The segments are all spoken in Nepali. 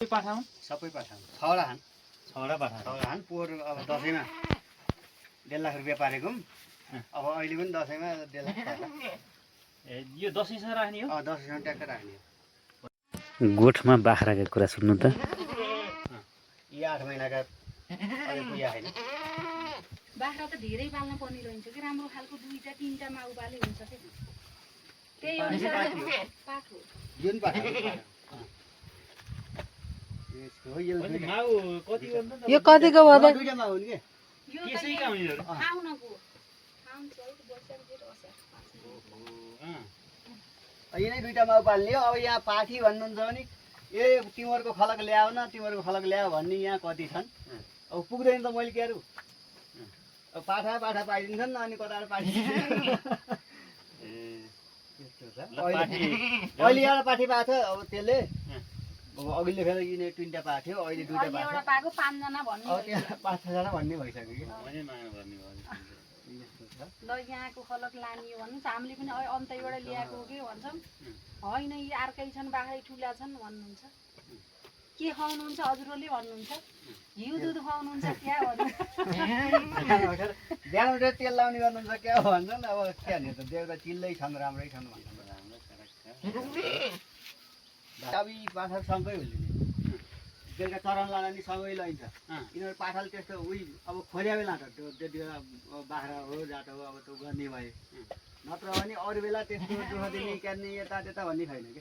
पाठाउँ सबै पाठाउँ छवटा खान छवटा पाठा छवटा खान पोहोर अब दसैँमा 1.5 लाख रुपियाँ पारेको अब अहिले पनि दसैँमा 1.5 लाख पार्ला। ए यो दसैँसँग राख्ने हो दसैँसम्म ट्याक्क राख्ने हो। गोठमा बाख्राको कुरा सुन्नु त यी 8 महिनाका अझै पुगेको छैन। बाख्रा त धेरै पाल्न पर्ने रहन्छ कि राम्रो खालको 2टा 3टा माउ पाले हुन्छ के त्यही अनुसार पाठ हो जुन पाठा माउ कति भन्दा यो कतिको भयो त? 2टा माउ हुन् के यो त्यसैका उनीहरू खाउनको खाउन चाहिँ बसेर जेठ असार यिनै 2टा माउ पाल्ने हो। अब यहाँ पाठी भन्नुहुन्छ भने ए तिमीहरूको खलक ल्याऊ न तिमीहरूको खलक ल्याऊ भन्ने यहाँ कति छन् अब पुग्दैन त मैले के अरू अब पाठा पाइदिन्छन् अनि कताबाट पाठी अहिले एउटा पाठी पाएको छ। अब त्यसले अब अघिल्लो फेरि यिनी 3टा पाएको थियो अहिले 2टा अहिले पाएको एउटा पाएको 5 जना भन्ने अब त्यहाँ 5-6जना भन्ने भइसक्यो कि मैले माया गर्ने भयो ल यहाँको खलक लाने हो भन्नुहुन्छ हामीले पनि अन्तैबाट ल्याएको हो कि भन्छौँ होइन यी अर्कै छन् बाख्रै ठुला छन् भन्नुहुन्छ के खुवाउनुहुन्छ हजुरहरूले भन्नुहुन्छ घिउ दुध खुवाउनुहुन्छ क्या भन्नुहुन्छ बिहान उठेर तेल लाउने गर्नुहुन्छ क्या भन्छन्। अब के भने त देउता चिल्लै छन् राम्रै छन् भन्छ अब यी पाठा सँगै हुन्छ बेलुका चराउन लाँदा नि सँगै लैन्छ। यिनीहरू पाठाले त्यस्तो उही अब खोल्या बेला त त्यो त्यति बेला बाख्रा हो जातो हो अब त्यो गर्ने भए नत्र भने अरू बेला त्यस्तो दुःख दिने क्यार्ने यता त्यता भन्ने छैन कि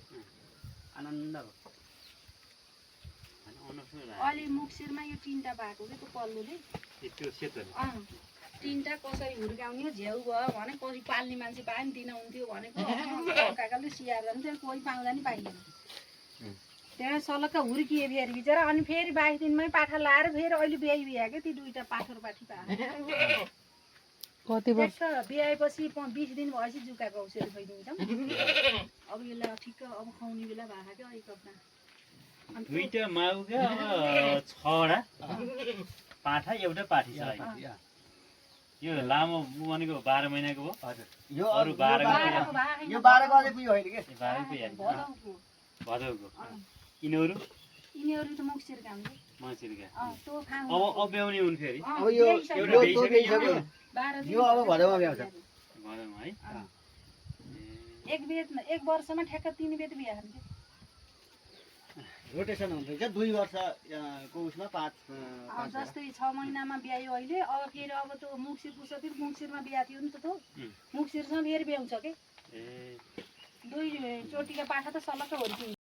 आनन्द हो। अहिले मुक्सिरमा यो 3टा पाएको कि त्यो पल्लोले त्यो सेतोले 3टा कसरी हुर्काउने हो झ्याउ भयो भने कसरी पाल्ने मान्छे पायो नि दिन हुन्थ्यो भनेको काकाले सियाएर जान्थ्यो कोही पाउँदा नि पाइएन त्यहाँ सलक्क हुर्किए फेरि बिचरा अनि फेरि 22 दिनमै पाठा लाएर फेरि अहिले बिहायो कि ती 2टा पाठोर पाठी पाएको कति वर्ष बिहाएपछि 20 दिन भएपछि जुका गौसेर भइदिन्छौँ अब यसलाई ठिक्क अब खुवाउने बेला भएको क्या एक हप्ता 2टा माउका 6वटा पाठा एउटा पाठी छ यो लामो भनेको 12 महिनाको हो हजुर यो अरू 12 यो 12 को अझै पुग्यो होइन कि 12 पुगिहाल्यो भदौको यिनीहरू त मुक्सिरका हुन्छ मसिरका त्यो खाउँ अब अब्याउने हुन् फेरि अब यो यो यो अब भदौमा ब्याउँछ भदौमा है एक वर्षमा ठ्याक्क 3 बेत बिहा हुन्छ रोटेसन हुन्छ 2 वर्ष को उसमा 5 जस्तै 6 महिनामा बिहायो अहिले अब फेरि अब त्यो मुक्सिर पुछतिर मुक्सिरमा बिहा थियो नि त त्यो मुक्सिरसँग फेरि ब्याउँछ के ए 2 चोटिका पाठा त सलक्क हुर्किन्छ